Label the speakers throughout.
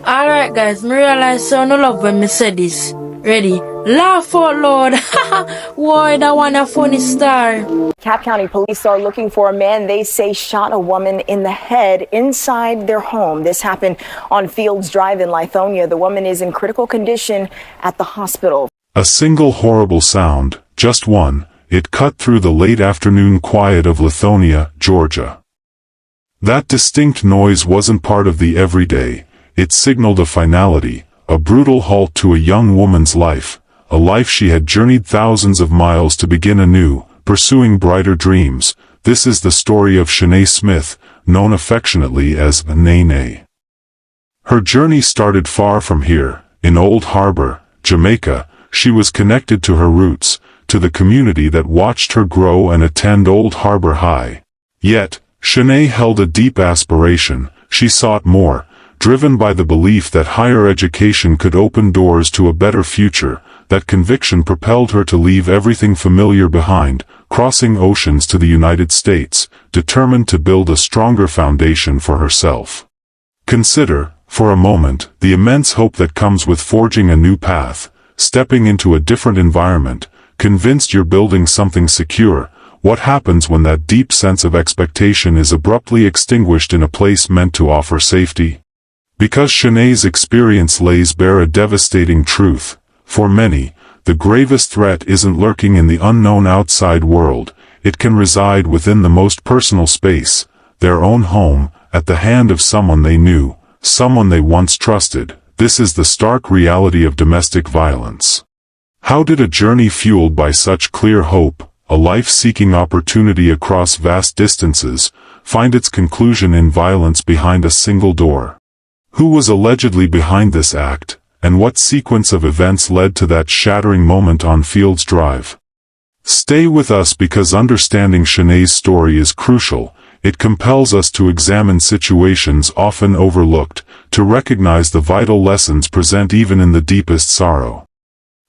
Speaker 1: Alright guys, me realize so no love when me say this. Ready? Laugh out loud. Why that one a funny star?
Speaker 2: Cap County police are looking for a man they say shot a woman in the head inside their home. This happened on Fields Drive in Lithonia. The woman is in critical condition at the hospital.
Speaker 3: A single horrible sound, just one, it cut through the late afternoon quiet of Lithonia, Georgia. That distinct noise wasn't part of the everyday. It signaled a finality, a brutal halt to a young woman's life, a life she had journeyed thousands of miles to begin anew, pursuing brighter dreams. This is the story of Shanae Smith, known affectionately as Nene. Her journey started far from here, in Old Harbor, Jamaica. She was connected to her roots, to the community that watched her grow and attend Old Harbor High. Yet, Shanae held a deep aspiration. She sought more, driven by the belief that higher education could open doors to a better future. That conviction propelled her to leave everything familiar behind, crossing oceans to the United States, determined to build a stronger foundation for herself. Consider, for a moment, the immense hope that comes with forging a new path, stepping into a different environment, convinced you're building something secure. What happens when that deep sense of expectation is abruptly extinguished in a place meant to offer safety? Because Shanae's experience lays bare a devastating truth. For many, the gravest threat isn't lurking in the unknown outside world. It can reside within the most personal space, their own home, at the hand of someone they knew, someone they once trusted. This is the stark reality of domestic violence. How did a journey fueled by such clear hope, a life-seeking opportunity across vast distances, find its conclusion in violence behind a single door? Who was allegedly behind this act, and what sequence of events led to that shattering moment on Fields Drive? Stay with us because understanding Shanae's story is crucial. It compels us to examine situations often overlooked, to recognize the vital lessons present even in the deepest sorrow.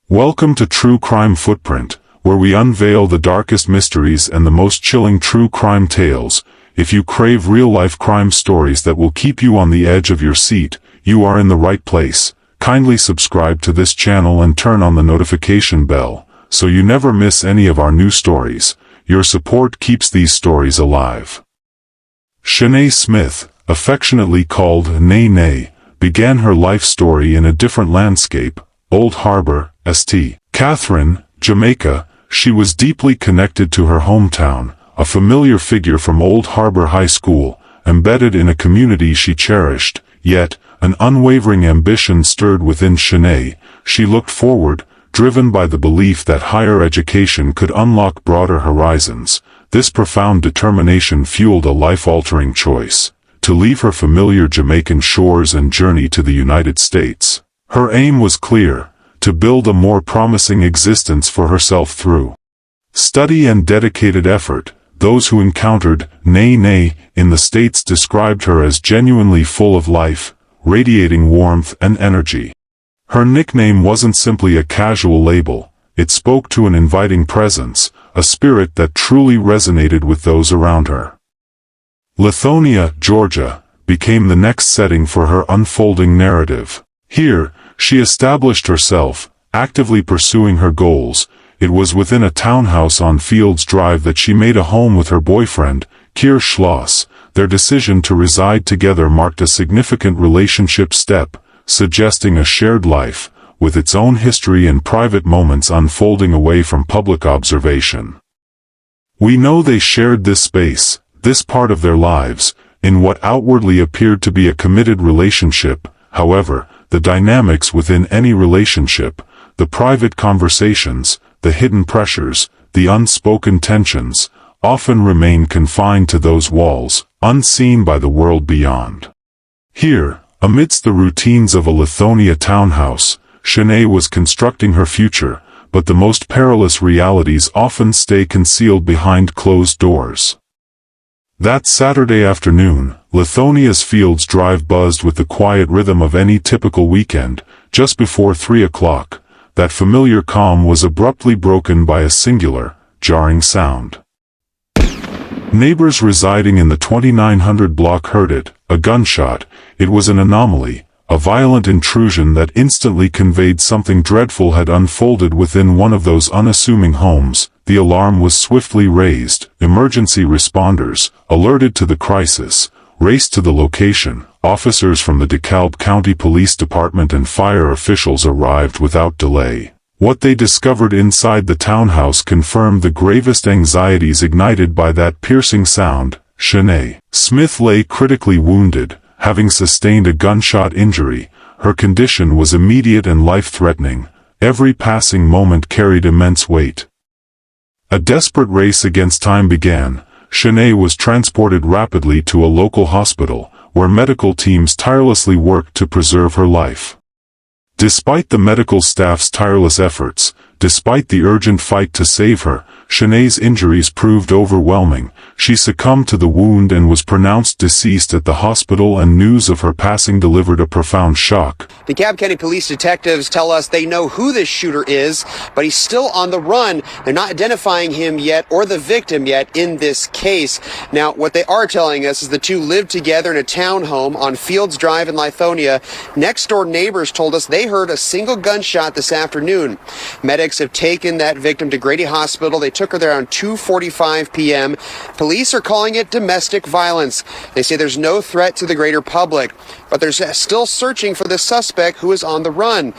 Speaker 3: Welcome to True Crime Footprint, where we unveil the darkest mysteries and the most chilling true crime tales. If you crave real-life crime stories that will keep you on the edge of your seat, you are in the right place. Kindly subscribe to this channel and turn on the notification bell, so you never miss any of our new stories. Your support keeps these stories alive. Shanae Smith, affectionately called Nene, began her life story in a different landscape, Old Harbor, St. Catherine, Jamaica. She was deeply connected to her hometown, a familiar figure from Old Harbor High School, embedded in a community she cherished. Yet, an unwavering ambition stirred within Shanae. She looked forward, driven by the belief that higher education could unlock broader horizons. This profound determination fueled a life-altering choice: to leave her familiar Jamaican shores and journey to the United States. Her aim was clear: to build a more promising existence for herself through study and dedicated effort. Those who encountered Nene in the States described her as genuinely full of life, radiating warmth and energy. Her nickname wasn't simply a casual label. It spoke to an inviting presence, a spirit that truly resonated with those around her. Lithonia, Georgia, became the next setting for her unfolding narrative. Here, she established herself, actively pursuing her goals. It was within a townhouse on Fields Drive that she made a home with her boyfriend, Keir Schloss. Their decision to reside together marked a significant relationship step, suggesting a shared life, with its own history and private moments unfolding away from public observation. We know they shared this space, this part of their lives, in what outwardly appeared to be a committed relationship. However, the dynamics within any relationship, the private conversations, the hidden pressures, the unspoken tensions, often remain confined to those walls, unseen by the world beyond. Here, amidst the routines of a Lithonia townhouse, Shanae was constructing her future, but the most perilous realities often stay concealed behind closed doors. That Saturday afternoon, Lithonia's Fields Drive buzzed with the quiet rhythm of any typical weekend. Just before 3 o'clock, that familiar calm was abruptly broken by a singular, jarring sound. Neighbors residing in the 2900 block heard it, a gunshot. It was an anomaly, a violent intrusion that instantly conveyed something dreadful had unfolded within one of those unassuming homes. The alarm was swiftly raised. Emergency responders, alerted to the crisis, raced to the location. Officers from the DeKalb County Police Department and fire officials arrived without delay. What they discovered inside the townhouse confirmed the gravest anxieties ignited by that piercing sound. Shanae Smith lay critically wounded, having sustained a gunshot injury. Her condition was immediate and life-threatening. Every passing moment carried immense weight. A desperate race against time began. Shanae was transported rapidly to a local hospital, where medical teams tirelessly worked to preserve her life. Despite the medical staff's tireless efforts, despite the urgent fight to save her, Shanae's injuries proved overwhelming. She succumbed to the wound and was pronounced deceased at the hospital, and news of her passing delivered a profound shock.
Speaker 4: The DeKalb County Police detectives tell us they know who this shooter is, but he's still on the run. They're not identifying him yet or the victim yet in this case. Now, what they are telling us is the two lived together in a townhome on Fields Drive in Lithonia. Next door neighbors told us they heard a single gunshot this afternoon. Medics have taken that victim to Grady Hospital. They took her there around 2:45 p.m. Police are calling it domestic violence. They say there's no threat to the greater public, but they're still searching for the suspect who is on the run.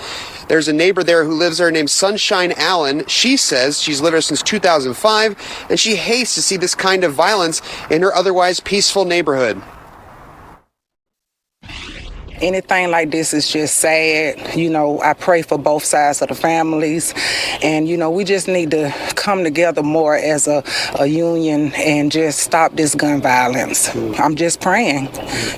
Speaker 4: There's a neighbor there who lives there named Sunshine Allen. She says she's lived there since 2005, and she hates to see this kind of violence in her otherwise peaceful neighborhood.
Speaker 5: Anything like this is just sad. You know, I pray for both sides of the families. And, you know, we just need to come together more as a union and just stop this gun violence. I'm just praying,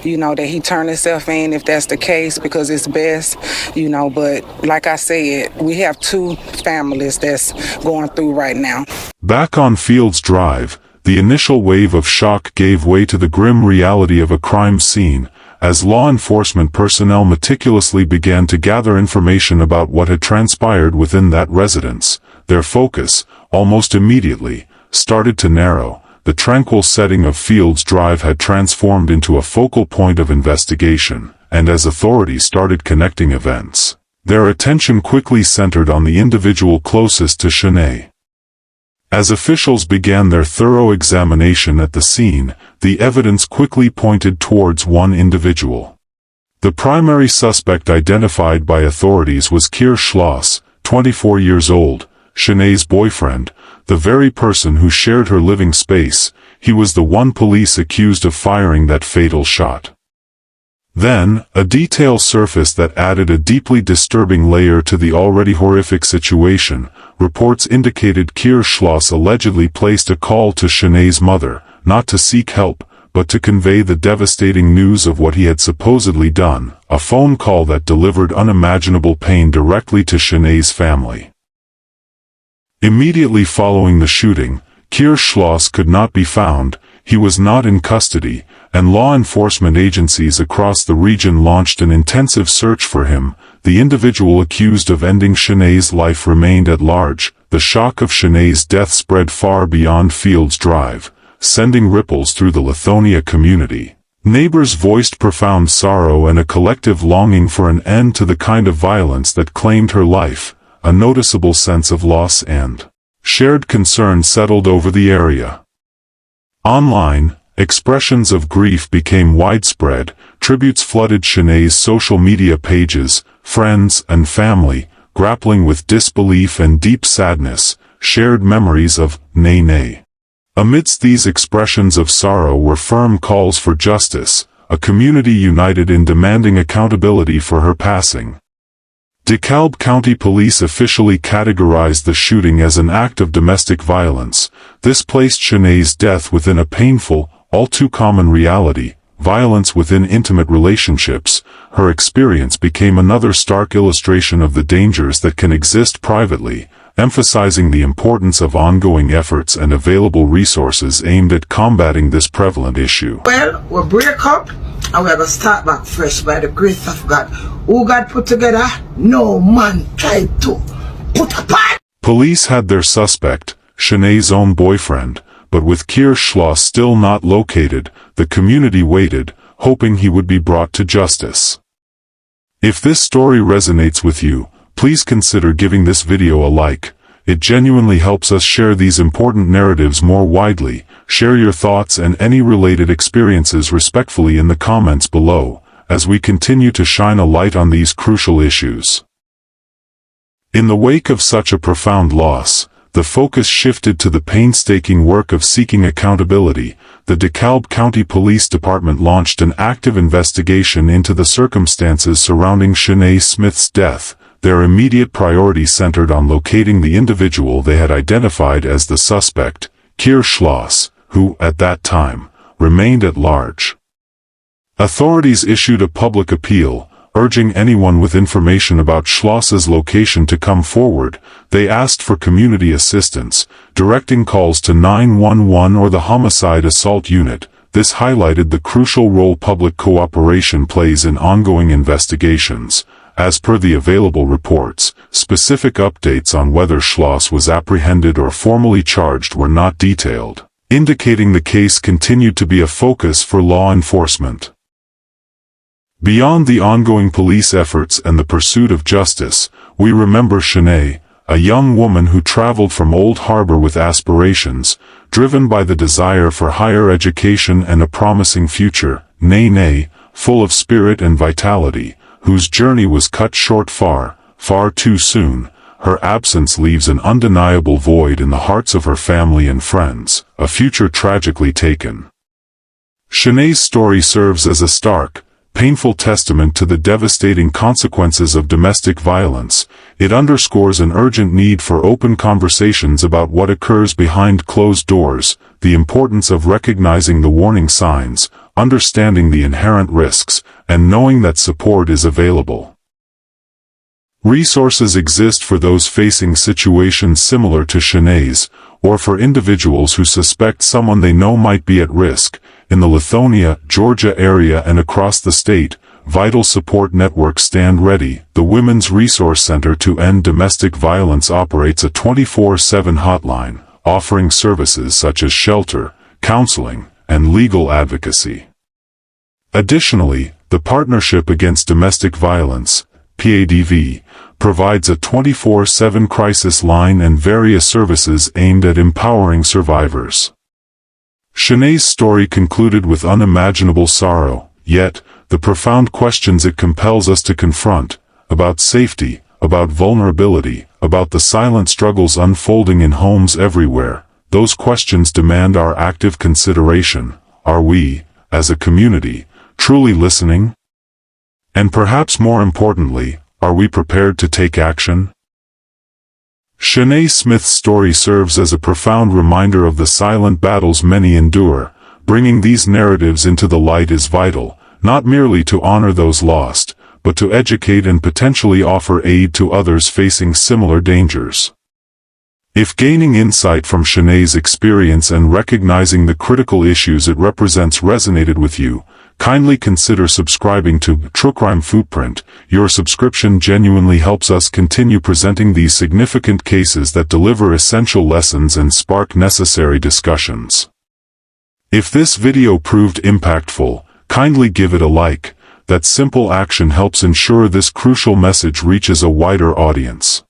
Speaker 5: you know, that he turn himself in if that's the case, because it's best, you know. But like I said, we have two families that's going through right now.
Speaker 3: Back on Fields Drive, the initial wave of shock gave way to the grim reality of a crime scene, as law enforcement personnel meticulously began to gather information about what had transpired within that residence. Their focus, almost immediately, started to narrow. The tranquil setting of Fields Drive had transformed into a focal point of investigation, and as authorities started connecting events, their attention quickly centered on the individual closest to Shanae. As officials began their thorough examination at the scene, the evidence quickly pointed towards one individual. The primary suspect identified by authorities was Keir Schloss, 24 years old, Shanae's boyfriend, the very person who shared her living space. He was the one police accused of firing that fatal shot. Then, a detail surfaced that added a deeply disturbing layer to the already horrific situation. Reports indicated Keir Schloss allegedly placed a call to Shanae's mother, not to seek help, but to convey the devastating news of what he had supposedly done, a phone call that delivered unimaginable pain directly to Shanae's family. Immediately following the shooting, Keir Schloss could not be found. He was not in custody, and law enforcement agencies across the region launched an intensive search for him. The individual accused of ending Shanae's life remained at large. The shock of Shanae's death spread far beyond Fields Drive, sending ripples through the Lithonia community. Neighbors voiced profound sorrow and a collective longing for an end to the kind of violence that claimed her life. A noticeable sense of loss and shared concern settled over the area. Online, expressions of grief became widespread. Tributes flooded Shanae's social media pages. Friends and family, grappling with disbelief and deep sadness, shared memories of Nene. Amidst these expressions of sorrow were firm calls for justice, a community united in demanding accountability for her passing. DeKalb County Police officially categorized the shooting as an act of domestic violence. This placed Shanae's death within a painful, all too common reality: violence within intimate relationships. Her experience became another stark illustration of the dangers that can exist privately, emphasizing the importance of ongoing efforts and available resources aimed at combating this prevalent issue.
Speaker 6: Well, we break up and we're going to start back fresh by the grace of God. Who God put together, no man tried to put apart.
Speaker 3: Police had their suspect, Shanae's own boyfriend, but with Keir Schloss still not located, the community waited, hoping he would be brought to justice. If this story resonates with you, please consider giving this video a like. It genuinely helps us share these important narratives more widely. Share your thoughts and any related experiences respectfully in the comments below, as we continue to shine a light on these crucial issues. In the wake of such a profound loss, the focus shifted to the painstaking work of seeking accountability. The DeKalb County Police Department launched an active investigation into the circumstances surrounding Shanae Smith's death. Their immediate priority centered on locating the individual they had identified as the suspect, Keir Schloss, who, at that time, remained at large. Authorities issued a public appeal, urging anyone with information about Schloss's location to come forward. They asked for community assistance, directing calls to 911 or the Homicide Assault Unit. This highlighted the crucial role public cooperation plays in ongoing investigations. As per the available reports, specific updates on whether Schloss was apprehended or formally charged were not detailed, indicating the case continued to be a focus for law enforcement. Beyond the ongoing police efforts and the pursuit of justice, we remember Shanae, a young woman who traveled from Old Harbor with aspirations, driven by the desire for higher education and a promising future, nay, full of spirit and vitality, whose journey was cut short far too soon. Her absence leaves an undeniable void in the hearts of her family and friends, a future tragically taken. Shanae's story serves as a stark, painful testament to the devastating consequences of domestic violence. It underscores an urgent need for open conversations about what occurs behind closed doors, the importance of recognizing the warning signs, understanding the inherent risks, and knowing that support is available. Resources exist for those facing situations similar to Shanae's, or for individuals who suspect someone they know might be at risk. In the Lithonia, Georgia area and across the state, vital support networks stand ready. The Women's Resource Center to End Domestic Violence operates a 24/7 hotline, offering services such as shelter, counseling, and legal advocacy. Additionally, the Partnership Against Domestic Violence, PADV, provides a 24/7 crisis line and various services aimed at empowering survivors. Shanae's story concluded with unimaginable sorrow, yet, the profound questions it compels us to confront, about safety, about vulnerability, about the silent struggles unfolding in homes everywhere, those questions demand our active consideration. Are we, as a community, truly listening? And perhaps more importantly, are we prepared to take action? Shanae Smith's story serves as a profound reminder of the silent battles many endure. Bringing these narratives into the light is vital, not merely to honor those lost, but to educate and potentially offer aid to others facing similar dangers. If gaining insight from Shanae's experience and recognizing the critical issues it represents resonated with you, kindly consider subscribing to True Crime Footprint. Your subscription genuinely helps us continue presenting these significant cases that deliver essential lessons and spark necessary discussions. If this video proved impactful, kindly give it a like. That simple action helps ensure this crucial message reaches a wider audience.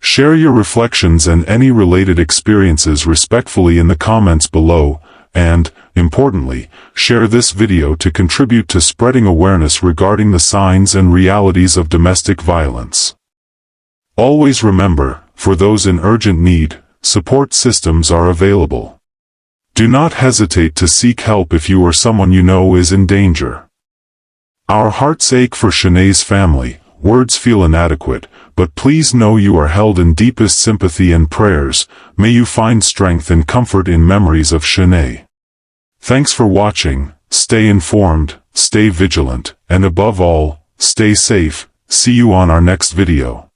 Speaker 3: Share your reflections and any related experiences respectfully in the comments below, and, importantly, share this video to contribute to spreading awareness regarding the signs and realities of domestic violence. Always remember, for those in urgent need, support systems are available. Do not hesitate to seek help if you or someone you know is in danger. Our hearts ache for Shanae's family. Words feel inadequate, but please know you are held in deepest sympathy and prayers. May you find strength and comfort in memories of Shanae. Thanks for watching. Stay informed, stay vigilant, and above all, stay safe. See you on our next video.